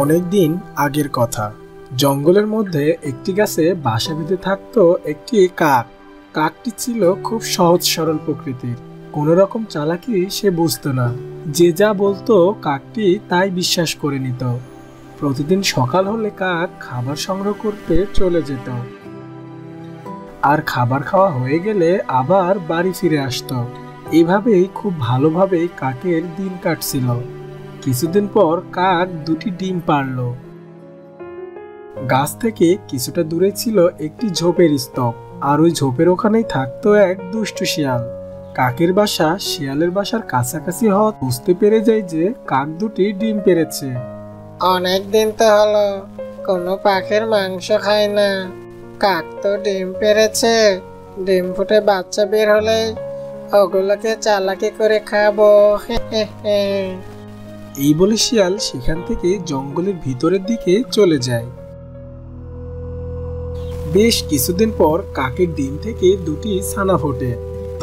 অনেক দিন আগের কথা। জঙ্গলের মধ্যে একটি গাছে বাসা বেঁধে থাকতো একটি কাক। কাকটি ছিল খুব সহজ সরল প্রকৃতির। কোনো রকম চালাকি সে বুঝতো না। যে যা বলতো কাকটি তাই বিশ্বাস করে নিত। প্রতিদিন সকাল হলে কাক খাবার সংগ্রহ করতে চলে যেত, আর খাবার খাওয়া হয়ে গেলে আবার বাড়ি ফিরে আসতো। এভাবেই খুব ভালোভাবেই কাকের দিন কাটছিল। কিছুদিন পর কাক দুটি ডিম পাড়ল। গাছ থেকে কিছুটা দূরে ছিল একটি ঝোপের স্তূপ, আর ওই ঝোপের ওখানেই থাকতো এক দুষ্টু শিয়াল। কাকের বাসা শিয়ালের বাসার কাছাকাছি হওয়া বুঝতে পেরে যায় যে কাক দুটি ডিম পেড়েছে। অনেক দিন তো হলো কোনো পাখির মাংস খায় না, কাক তো ডিম পেড়েছে। ডিম ফুটে বাচ্চা বের হলে ওগুলোকে চালাকি করে খাবো। এই বলে শিয়াল সেখান থেকে জঙ্গলের ভিতরের দিকে চলে যায়। বেশ কিছুদিন পর কাকের ডিম থেকে দুটি ছানা ফোটে।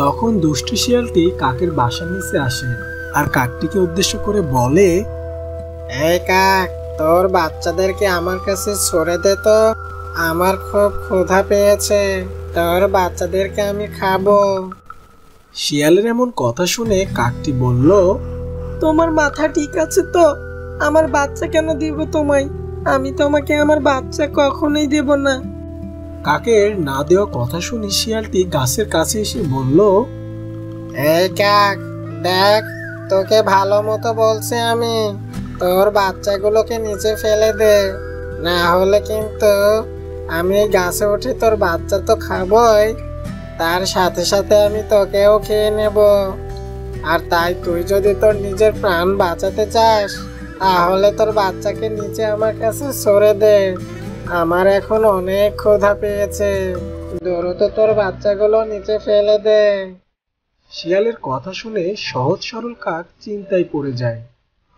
তখন দুষ্টু শিয়ালটি কাকের বাসার নিচে আসে আর কাকটিকে উদ্দেশ্য করে বলে, এই কাক, তোর বাচ্চাদেরকে আমার কাছে ছড়ে দে তো, আমার খুব ক্ষুধা পেয়েছে, তোর বাচ্চাদেরকে আমি খাবো। শিয়ালের এমন কথা শুনে কাকটি বলল, তোমার মাথা ঠিক আছে তো? আমার বাচ্চা কেন দিব তোমায়? আমি তোমাকে আমার বাচ্চা কখনোই দেব না। কাকের না দেওয়া কথা শুনে শিয়ালটি গাছের কাছে এসে বলল, এই কাক, দেখ, তোকে ভালো মতো বলছি আমি, তোর বাচ্চাগুলোকে নিচে ফেলে দে, না হলে কিন্তু আমি গাছে উঠে তোর বাচ্চা তো খাবই, তার সাথে সাথে আমি তোকেও খেয়ে নেব। আর তাই তুই যদি তোর নিজের প্রাণ বাঁচাতে চাস তাহলে তোর বাচ্চাকে নিচে আমার কাছে সরে দে, আমার এখন অনেক ক্ষুধা পেয়েছে, দ্রুত তোর বাচ্চাগুলো নিচে ফেলে দে। শিয়ালের কথা শুনে সহজ সরল কাক চিন্তায় পড়ে যায়,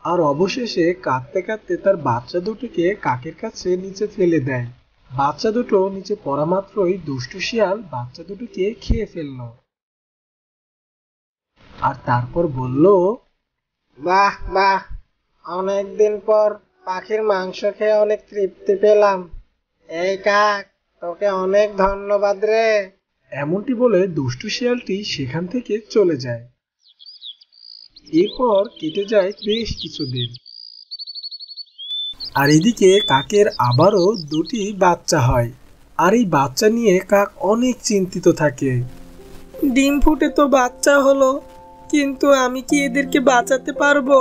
আর অবশেষে কাঁদতে কাঁদতে তার বাচ্চা দুটিকে কাকের কাছে নিচে ফেলে দেয়। বাচ্চা দুটো নিচে পড়া মাত্রই দুষ্টু শিয়াল বাচ্চা দুটোকে খেয়ে ফেলল, আর তারপর বলল, বাহ বাহ, অনেকদিন পর পাখির মাংস খেয়ে অনেক তৃপ্তি পেলাম। এই কাক, তোকে অনেক ধন্যবাদ রে। এমনটি বলে দুষ্টু শিয়ালটি সেখান থেকে চলে যায়। এরপর কেটে যায় বেশ কিছুদিন, আর এদিকে কাকের আবারও দুটি বাচ্চা হয়। আর এই বাচ্চা নিয়ে কাক অনেক চিন্তিত থাকে। ডিম ফুটে তো বাচ্চা হলো, কিন্তু আমি কি এদেরকে বাঁচাতে পারবো,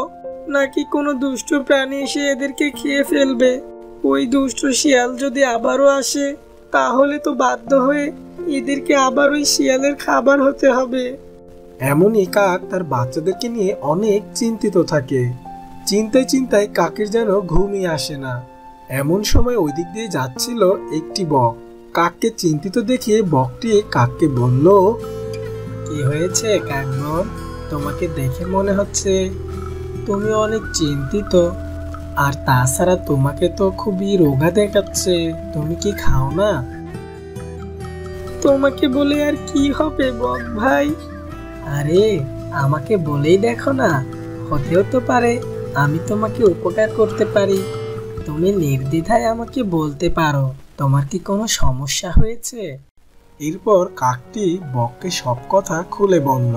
নাকি কোনো দুষ্ট প্রাণী এসে এদেরকে খেয়ে ফেলবে? ওই দুষ্ট শিয়াল যদি আবারও আসে তাহলে তো বাধ্য হয়ে এদেরকে আবার ওই শিয়ালের খাবার হতে হবে। এমনই কাক তার বাচ্চাদেরকে নিয়ে অনেক চিন্তিত থাকে। চিন্তায় চিন্তায় কাকের যেন ঘুমই আসে না। এমন সময় ওই দিক দিয়ে যাচ্ছিল একটি বক। কাককে চিন্তিত দেখে বকটি কাককে বলল, কি হয়েছে কাকবন? তোমাকে দেখে মনে হচ্ছে তুমি অনেক চিন্তিত, আর তাছাড়া তোমাকে তো খুবই রোগা দেখাচ্ছে, তুমি কি খাও না? তোমাকে বলে আর কি হবে বক ভাই? আরে আমাকে বলেই দেখো না, হতেও তো পারে আমি তোমাকে উপকার করতে পারি। তুমি নির্দ্বিধায় আমাকে বলতে পারো, তোমার কি কোনো সমস্যা হয়েছে? এরপর কাকটি বককে সব কথা খুলে বলল।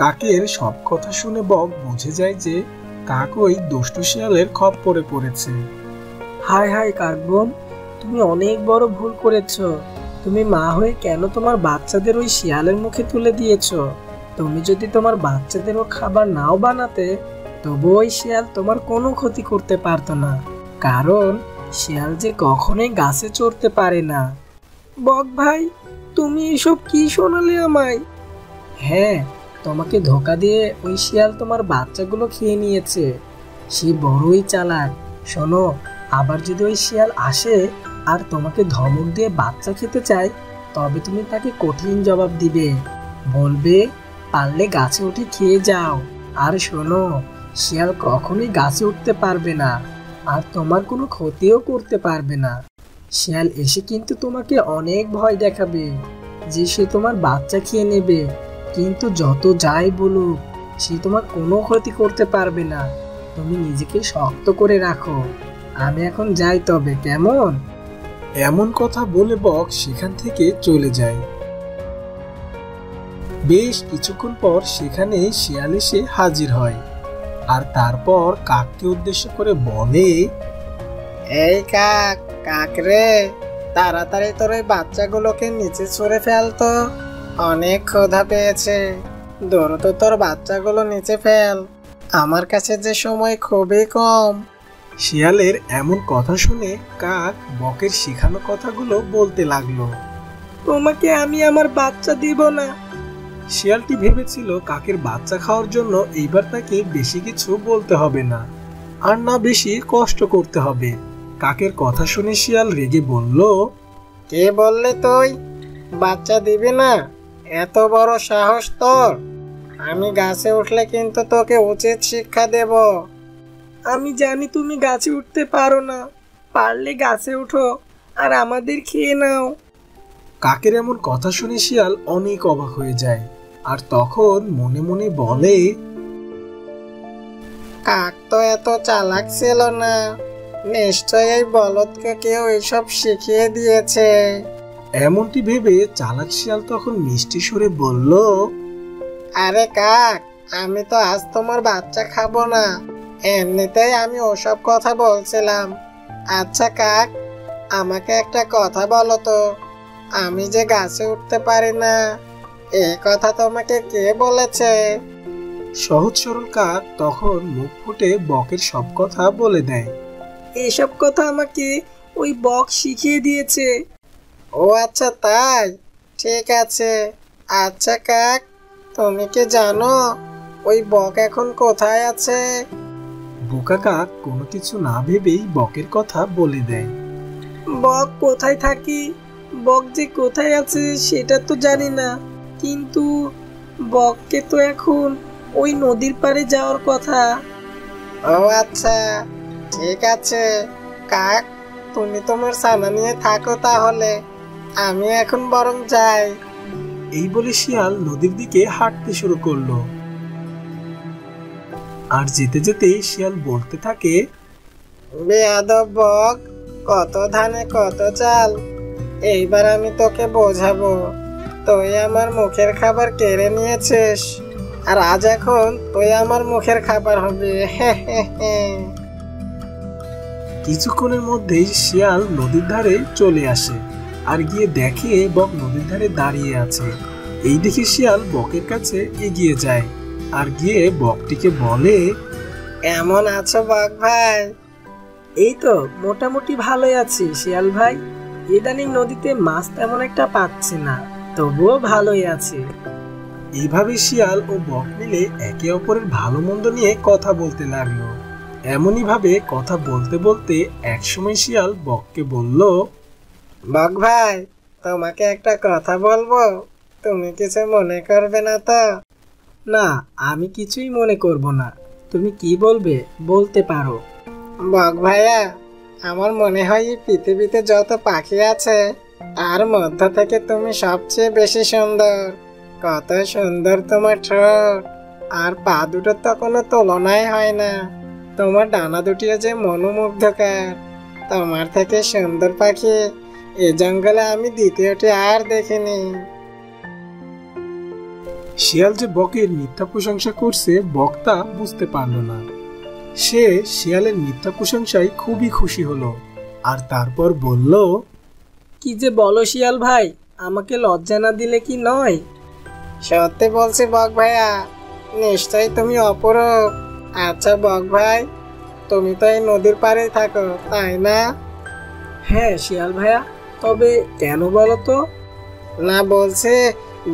কাকের সব কথা শুনে বক বুঝে যায় যে কাক ওই দুষ্টু শিয়ালের খপ্পরে পড়েছে। হায় হায় কাকবোন, তুমি অনেক বড় ভুল করেছো। তুমি মা হয়ে কেন তোমার বাচ্চাদের ওই শিয়ালের মুখে তুলে দিয়েছো? তুমি যদি তোমার বাচ্চাদেরও খাবার নাও বানাতে, তবু ওই শিয়াল তোমার কোনো ক্ষতি করতে পারতো না, কারণ শিয়াল যে কখনোই গাছে চড়তে পারে না। বক ভাই, তুমি এসব কি শোনালে আমায়? হ্যাঁ, তোমাকে ধোকা দিয়ে ওই শিয়াল তোমার বাচ্চাগুলো খেয়ে নিয়েছে। সে বড়ই চালাক। শোনো, আবার যদি ওই শিয়াল আসে আর তোমাকে ধমক দিয়ে বাচ্চা খেতে চায়, তবে তুমি তাকে কঠিন জবাব দিবে। বলবে, পারলে গাছে উঠে খেয়ে যাও। আর শোনো, শিয়াল কখনোই গাছে উঠতে পারবে না, আর তোমার কোনো ক্ষতিও করতে পারবে না। শিয়াল এসে কিন্তু তোমাকে অনেক ভয় দেখাবে যে সে তোমার বাচ্চা খেয়ে নেবে, কিন্তু যত যাই বলুক সে তোমার কোনো ক্ষতি করতে পারবে না। তুমি নিজেকে শক্ত করে রাখো। আমি এখন যাই তবে, কেমন? এমন কথা বলে বক সেখান থেকে চলে যায়। বেশ কিছুক্ষণ পর সেখানে শিয়াল এসে হাজির হয়, আর তারপর কাককে উদ্দেশ্য করে বলে, এই কাক, কাক রে, তাড়াতাড়ি তোর ওই বাচ্চাগুলোকে নিচে ছুঁড়ে ফেলতো, অনেক ক্ষুধা পেয়েছে। দ্রুত তোর বাচ্চাগুলো নিচে ফেল, আমার কাছে যে সময় খুবই কম। শিয়ালের এমন কথা শুনে কাক বকের শেখানো কথাগুলো বলতে লাগলো। তোমাকে আমি আমার বাচ্চা দিব না। শিয়ালটি ভেবেছিল কাকের বাচ্চা খাওয়ার জন্য এইবার তাকে বেশি কিছু বলতে হবে না, আর না বেশি কষ্ট করতে হবে। কাকের কথা শুনে শিয়াল রেগে বলল, কে বললে তুই বাচ্চা দিবি না? এত বড় সাহস তোর! আমি গাছে উঠলে কিন্তু তোকে উচিত শিক্ষা দেব। আমি জানি তুমি গাছে উঠতে পারো না, পারলে গাছে উঠো আর আমাদের খেয়ে নাও। কাকের এমন কথা শুনে শিয়াল অনেক অবাক হয়ে যায়, আর তখন মনে মনে বলে, কাক তো এত চালাক ছিল না, নিশ্চয়ই এই বলদকে কেউ এসব শিখিয়ে দিয়েছে। এমনটি ভেবে চালাক শিয়াল তখন মিষ্টি সুরে বলল, আরে কাক, আমি তো আজ তোমার বাচ্চা খাবো না, এমনিতেই আমি ওসব কথা বলছিলাম। আচ্ছা কাক, আমাকে একটা কথা বলো তো, আমি যে গাছে উঠতে পারি না, এই কথা তোমাকে কে বলেছে? সহজ সরল কাক তখন মুখ ফুটে বকের সব কথা বলে দেয়। এসব কথা আমাকে ওই বক শিখিয়ে দিয়েছে। ও আচ্ছা তাই, ঠিক আছে। আচ্ছা কাক, তুমি কি জানো ওই বক এখন কোথায় আছে? বোকা কাক কোনো কিছু না ভেবেই বকের কথা বলে দেয়। বক কোথায় থাকি, বক যে কোথায় আছে সেটা তো জানি না, কিন্তু বককে তো এখন ওই নদীর পাড়ে যাওয়ার কথা। ও আচ্ছা, ঠিক আছে কাক, তুমি তোমার ছানা নিয়ে থাকো তাহলে, আমি এখন বরং যাই। এই বলে শিয়াল নদীর দিকে হাঁটতে শুরু করলো। আর যেতে যেতে শিয়াল বলতে থাকে, বেয়াদব বক, কত ধানে কত চাল, এইবার আমি তোকে বোঝাবো। তুই আমার মুখের খাবার কেড়ে নিয়েছিস, আর আজ এখন তুই আমার মুখের খাবার হবে। কিছুক্ষণের মধ্যেই শিয়াল নদীর ধারে চলে আসে, আর গিয়ে দেখে বক নদীর ধারে দাঁড়িয়ে আছে। এই দেখে শিয়াল বকের কাছে এগিয়ে যায়, আর গিয়ে বকটিকে বলে, কেমন আছো বক ভাই? এই তো মোটামুটি ভালোই আছি শিয়াল ভাই, ইদানিং নদীতে মাছ তেমন একটা পাচ্ছি না, তবুও ভালোই আছি। এইভাবে শিয়াল ও বক মিলে একে অপরের ভালো মন্দ নিয়ে কথা বলতে লাগলো। এমনই ভাবে কথা বলতে বলতে একসময় শিয়াল বককে বলল, বক ভাই, তোমাকে একটা কথা বলবো, তুমি কিছু মনে করবে না তো? না, আমি কিছুই মনে করব না, তুমি কি বলবে বলতে পারো। বক ভাইয়া, আমার মনে হয় এই পৃথিবীতে যত পাখি আছে তার মধ্য থেকে তুমি সবচেয়ে বেশি সুন্দর। কত সুন্দর তোমার ঠোঁট, আর পা দুটোর তো কোনো তুলনাই হয় না। তোমার ডানা দুটিও যে মনোমুগ্ধকর। তোমার থেকে সুন্দর পাখি এ জঙ্গলে আমি দ্বিতীয়টি আর দেখিনি। শিয়াল যে বকের মিথ্যা প্রশংসা করছে বক তা বুঝতে পারল না। সে শিয়ালের মিথ্যা প্রশংসায় খুবই খুশি হলো, আর তারপর বলল, কি যে বলো শিয়াল ভাই, আমাকে লজ্জা না দিলে কি নয়। সত্যি বলছি বক ভাইয়া, নিশ্চয়ই তুমি অপরূপ। আচ্ছা বক ভাই, তুমি তো এই নদীর পাড়েই থাকো তাই না? হ্যাঁ শিয়াল ভাইয়া, তবে কেন বলো তো? না বলছি,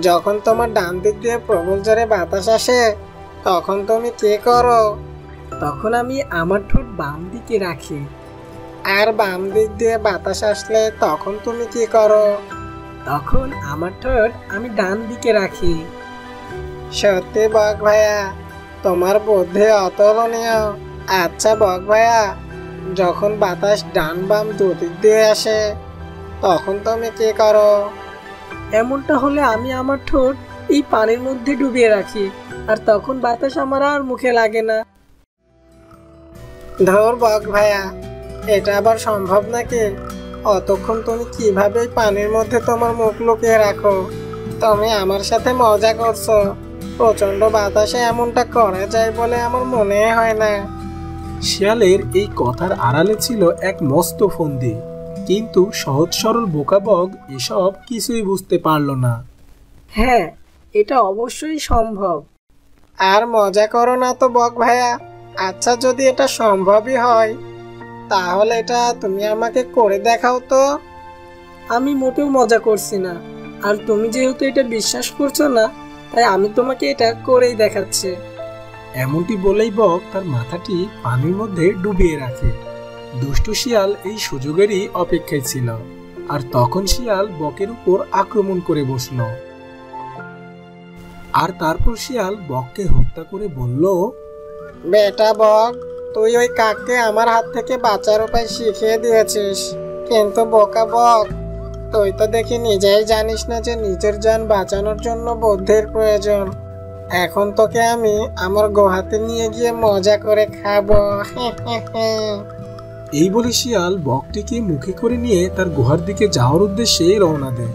যখন তোমার ডান দিক দিয়ে প্রবল জোরে বাতাস আসে তখন তুমি কি করো? তখন আমি আমার ঠোঁট বাম দিকে রাখি। আর বাম দিক দিয়ে বাতাস আসলে তখন তুমি কি করো? তখন আমার ঠোঁট আমি ডান দিকে রাখি। সত্যি বক ভাইয়া, তোমার বুদ্ধি অতুলনীয়। আচ্ছা বক ভাইয়া, যখন বাতাস ডান বাম দুদিক দিয়ে আসে তখন তুমি কি করো? এমনটা হলে আমি আমার ঠোঁট এই পানির মধ্যে ডুবিয়ে রাখি, আর তখন বাতাস আমার আর মুখে লাগে না। ধর বক ভাইয়া, এটা আবার সম্ভব নাকি? অতক্ষণ তুমি কিভাবে এই পানির মধ্যে তোমার মুখ লুকিয়ে রাখো? তুমি আমার সাথে মজা করছো? প্রচন্ড বাতাসে এমনটা করা যায় বলে আমার মনে হয় না। শিয়ালের এই কথার আড়ালে ছিল এক মস্ত ফন্দি, কিন্তু সহজ সরল বোকা বক এসব কিছুই বুঝতে পারল না। হ্যাঁ, এটা অবশ্যই সম্ভব। আর মজা করো না তো বক ভাইয়া। আচ্ছা, যদি এটা সম্ভবই হয় তাহলে এটা তুমি আমাকে করে দেখাও তো। আমি মোটেও মজা করছি না, আর তুমি যেহেতু এটা বিশ্বাস করছো না, তাই আমি তোমাকে এটা করেই দেখাচ্ছি। এমনটি বলেই বক তার মাথাটি পানির মধ্যে ডুবিয়ে রাখে। দুষ্ট শিয়াল এই সুযোগেরই অপেক্ষায় ছিল, আর তখন শিয়াল বকের উপর আক্রমণ করে বসল। আর তারপর শিয়াল বককে হত্যা করে বলল, বেটা বক, তুই ওই কাককে আমার হাত থেকে বাঁচার উপায় শিখিয়ে দিয়েছিস, কিন্তু বোকা বক, তুই তো দেখি নিজেই জানিস না যে নিজের জান বাঁচানোর জন্য বুদ্ধির প্রয়োজন। এখন তোকে আমি আমার গুহাতে নিয়ে গিয়ে মজা করে খাবো। এই বলে শিয়াল বকটিকে মুখে করে নিয়ে তার গুহার দিকে যাওয়ার উদ্দেশ্যে রওনা দেয়।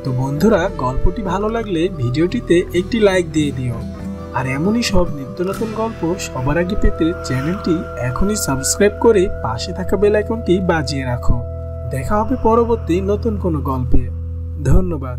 তো বন্ধুরা, গল্পটি ভালো লাগলে ভিডিওটিতে একটি লাইক দিয়ে দিও, আর এমনই সব নিত্য নতুন গল্প সবার আগে পেতে চ্যানেলটি এখনই সাবস্ক্রাইব করে পাশে থাকা বেল আইকনটি বাজিয়ে রাখো। দেখা হবে পরবর্তী নতুন কোনো গল্পে। ধন্যবাদ।